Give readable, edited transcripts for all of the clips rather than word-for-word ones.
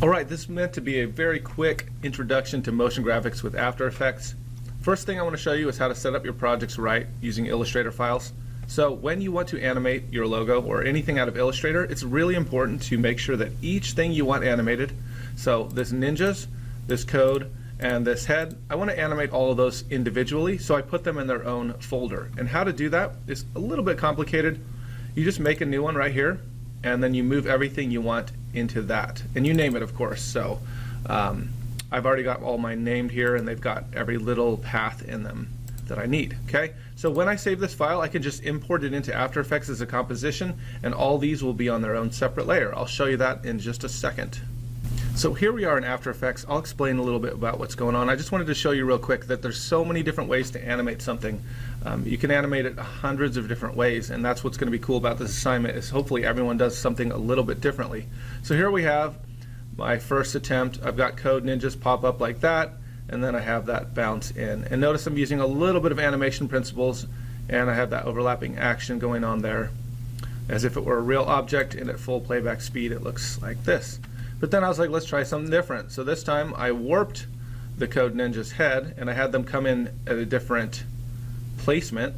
Alright, this is meant to be a very quick introduction to motion graphics with After Effects. First thing I want to show you is how to set up your projects right using Illustrator files. So when you want to animate your logo or anything out of Illustrator, it's really important to make sure that each thing you want animated, so this ninjas, this code, and this head, I want to animate all of those individually, so I put them in their own folder. And how to do that is a little bit complicated. You just make a new one right here, and then you move everything you want into that. And you name it, of course. So I've already got all mine named here, and they've got every little path in them that I need. Okay, so when I save this file, I can just import it into After Effects as a composition, and all these will be on their own separate layer. I'll show you that in just a second. So here we are in After Effects. I'll explain a little bit about what's going on. I just wanted to show you real quick that there's so many different ways to animate something. You can animate it hundreds of different ways, and that's what's going to be cool about this assignment, is hopefully everyone does something a little bit differently. So here we have my first attempt. I've got Code Ninjas pop up like that, and then I have that bounce in. And notice I'm using a little bit of animation principles, and I have that overlapping action going on there. As if it were a real object, and at full playback speed it looks like this. But then I was like, let's try something different. So this time I warped the Code Ninja's head, and I had them come in at a different placement.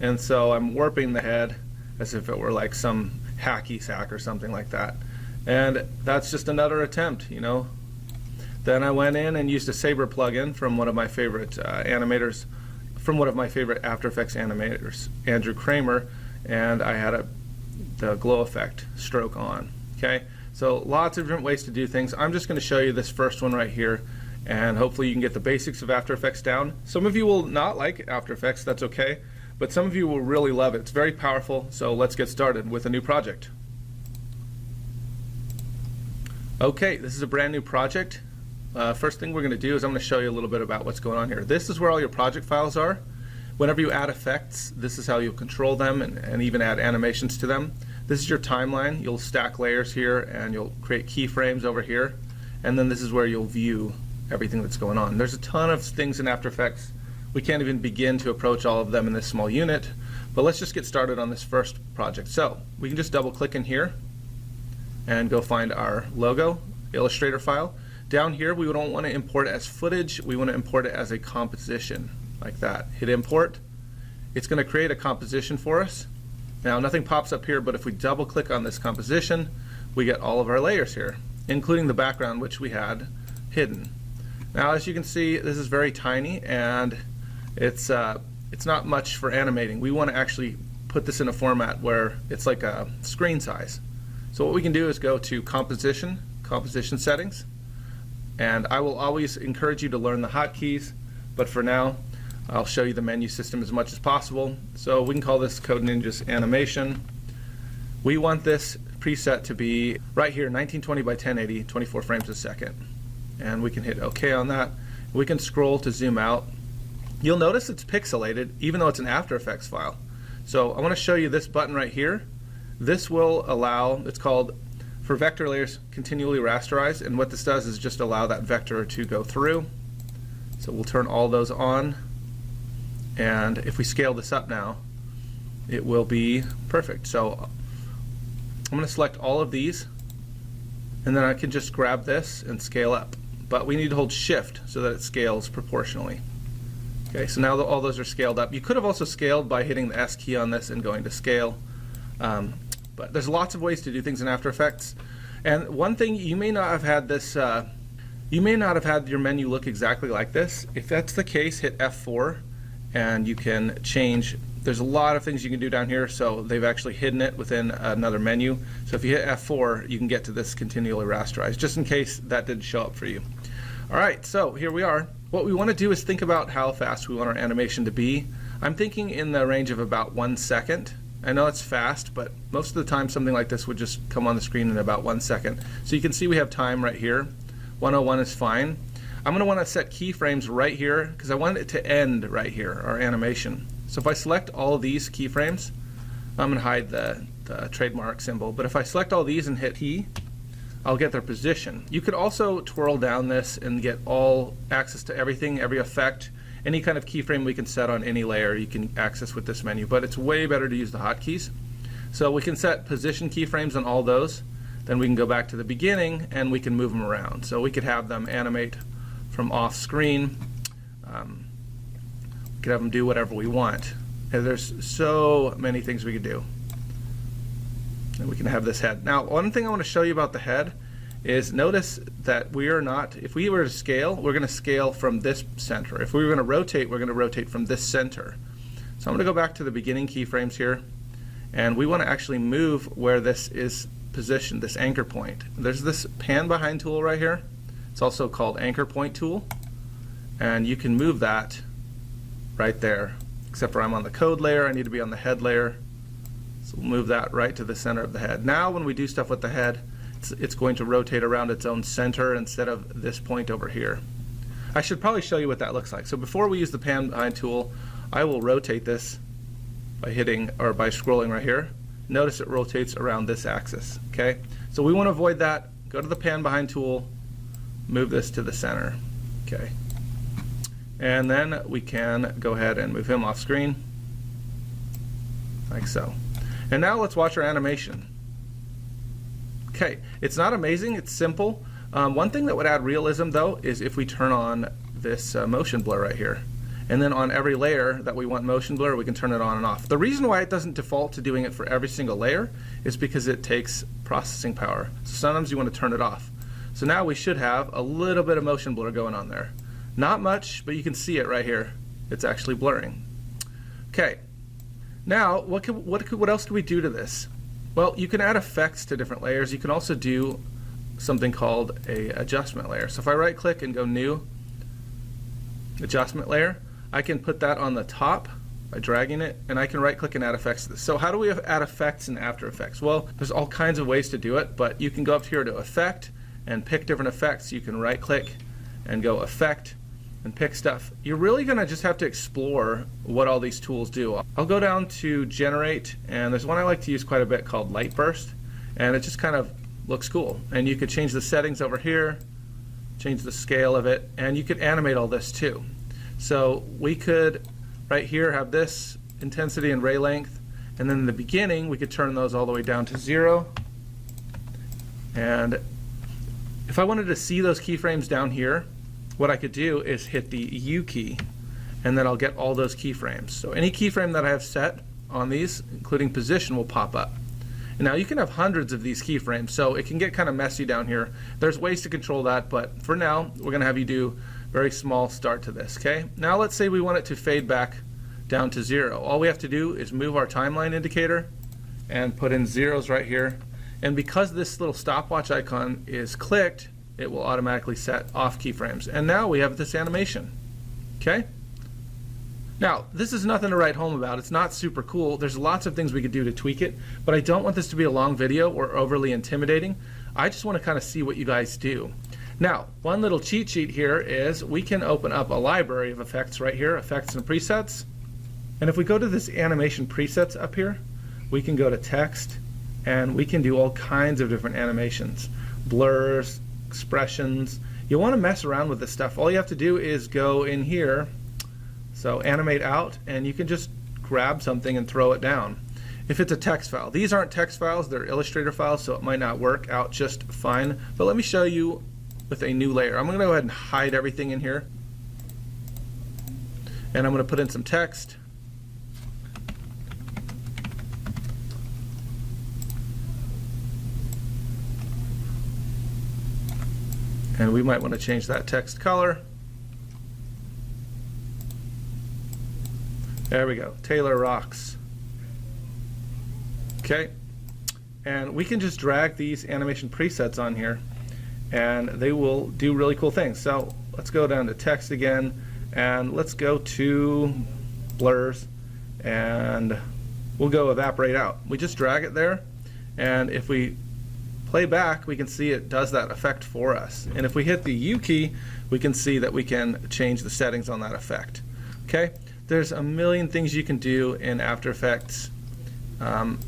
And so I'm warping the head as if it were like some hacky sack or something like that. And that's just another attempt, you know. Then I went in and used a Saber plugin from one of my favorite animators, from one of my favorite After Effects animators, Andrew Kramer, and I had the glow effect stroke on. Okay, so lots of different ways to do things. I'm just going to show you this first one right here, and hopefully you can get the basics of After Effects down. Some of you will not like After Effects, that's okay, but some of you will really love it. It's very powerful, so let's get started with a new project. Okay, this is a brand new project. First thing we're going to do is I'm going to show you a little bit about what's going on here. This is where all your project files are. Whenever you add effects, this is how you'll control them and even add animations to them. This is your timeline. You'll stack layers here, and you'll create keyframes over here. And then this is where you'll view everything that's going on. There's a ton of things in After Effects. We can't even begin to approach all of them in this small unit. But let's just get started on this first project. So we can just double click in here and go find our logo Illustrator file. Down here, we don't want to import it as footage. We want to import it as a composition, like that. Hit import. It's going to create a composition for us. Now, nothing pops up here, but if we double click on this composition, we get all of our layers here, including the background, which we had hidden. Now, as you can see, this is very tiny, and it's not much for animating. We want to actually put this in a format where it's like a screen size. So what we can do is go to composition settings, and I will always encourage you to learn the hotkeys, but for now I'll show you the menu system as much as possible. So we can call this Code Ninjas Animation. We want this preset to be right here, 1920 by 1080, 24 frames a second. And we can hit OK on that. We can scroll to zoom out. You'll notice it's pixelated even though it's an After Effects file. So I want to show you this button right here. This will allow, it's called for vector layers continually rasterize, and what this does is just allow that vector to go through. So we'll turn all those on, and if we scale this up now, it will be perfect. So I'm going to select all of these, and then I can just grab this and scale up. But we need to hold shift so that it scales proportionally. Okay, so now that all those are scaled up, you could have also scaled by hitting the S key on this and going to scale. But there's lots of ways to do things in After Effects. And one thing, you may not have had this, you may not have had your menu look exactly like this. If that's the case, hit F4 and you can change. There's a lot of things you can do down here, so they've actually hidden it within another menu. So if you hit F4, you can get to this continually rasterize, just in case that didn't show up for you. All right, so here we are. What we want to do is think about how fast we want our animation to be. I'm thinking in the range of about 1 second. I know it's fast, but most of the time something like this would just come on the screen in about 1 second. So you can see we have time right here. 101 is fine. I'm going to want to set keyframes right here because I want it to end right here, our animation. So if I select all of these keyframes, I'm going to hide the trademark symbol, but if I select all these and hit T, I'll get their position. You could also twirl down this and get all access to everything, every effect. Any kind of keyframe we can set on any layer you can access with this menu, but it's way better to use the hotkeys. So we can set position keyframes on all those. then we can go back to the beginning and we can move them around. So we could have them animate from off screen. We could have them do whatever we want. And there's so many things we could do. And we can have this head. Now, one thing I want to show you about the head is notice that we are not, if we were to scale, we're going to scale from this center. If we were going to rotate, we're going to rotate from this center. So I'm going to go back to the beginning keyframes here, and we want to actually move where this is positioned, this anchor point. There's this pan behind tool right here. It's also called anchor point tool, and you can move that right there. Except for I'm on the code layer, I need to be on the head layer. So we'll move that right to the center of the head. Now when we do stuff with the head, it's going to rotate around its own center instead of this point over here. I should probably show you what that looks like. So before we use the pan behind tool, I will rotate this by hitting or by scrolling right here. Notice it rotates around this axis. Okay, so we want to avoid that. Go to the pan behind tool, move this to the center. Okay, and then we can go ahead and move him off screen like so. And now let's watch our animation. Okay, it's not amazing, it's simple. One thing that would add realism though is if we turn on this motion blur right here. And then on every layer that we want motion blur, we can turn it on and off. The reason why it doesn't default to doing it for every single layer is because it takes processing power. So sometimes you want to turn it off. So now we should have a little bit of motion blur going on there. Not much, but you can see it right here. It's actually blurring. Okay, now what else can we do to this? Well, you can add effects to different layers. You can also do something called a adjustment layer. So if I right click and go new, adjustment layer, I can put that on the top by dragging it, and I can right click and add effects to this. So how do we add effects in After Effects? Well, there's all kinds of ways to do it, but you can go up here to Effect and pick different effects. You can right click and go Effect and pick stuff. You're really gonna just have to explore what all these tools do. I'll go down to Generate, and there's one I like to use quite a bit called Light Burst, and it just kind of looks cool. And you could change the settings over here, change the scale of it, and you could animate all this too. So we could right here have this intensity and ray length, and then in the beginning we could turn those all the way down to 0. And if I wanted to see those keyframes down here, what I could do is hit the U key, and then I'll get all those keyframes. So any keyframe that I have set on these, including position, will pop up. And now you can have hundreds of these keyframes, so it can get kind of messy down here. There's ways to control that, but for now, we're going to have you do very small start to this. Okay. Now let's say we want it to fade back down to 0. All we have to do is move our timeline indicator and put in zeros right here. And because this little stopwatch icon is clicked, it will automatically set off keyframes. And now we have this animation. Okay? Now, this is nothing to write home about. It's not super cool. There's lots of things we could do to tweak it, but I don't want this to be a long video or overly intimidating. I just want to kind of see what you guys do. Now, one little cheat sheet here is we can open up a library of effects right here, effects and presets. And if we go to this animation presets up here, we can go to text, and we can do all kinds of different animations, blurs, expressions. You want to mess around with this stuff. All you have to do is go in here, so animate out, and you can just grab something and throw it down. If it's a text file, these aren't text files, they're Illustrator files, so it might not work out just fine. But let me show you with a new layer. I'm going to go ahead and hide everything in here, and I'm going to put in some text. And we might want to change that text color. There we go, Taylor rocks. Okay, and we can just drag these animation presets on here, and they will do really cool things. So let's go down to text again, and let's go to blurs, and we'll go evaporate out. We just drag it there, and if we play back, we can see it does that effect for us. And if we hit the U key, we can see that we can change the settings on that effect. Okay, there's a million things you can do in After Effects.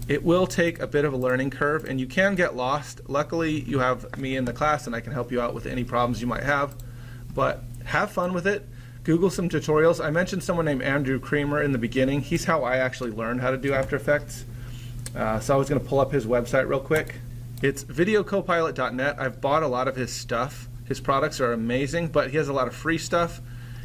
It will take a bit of a learning curve, and you can get lost. Luckily, you have me in the class, and I can help you out with any problems you might have. But have fun with it. Google some tutorials. I mentioned someone named Andrew Creamer in the beginning. He's how I actually learned how to do After Effects. So I was going to pull up his website real quick. It's videocopilot.net. I've bought a lot of his stuff. His products are amazing, but he has a lot of free stuff.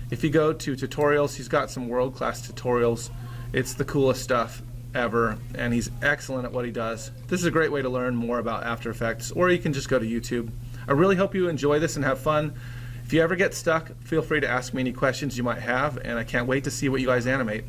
If you go to tutorials, he's got some world-class tutorials. It's the coolest stuff ever, and he's excellent at what he does. This is a great way to learn more about After Effects, or you can just go to YouTube. I really hope you enjoy this and have fun. If you ever get stuck, feel free to ask me any questions you might have, and I can't wait to see what you guys animate.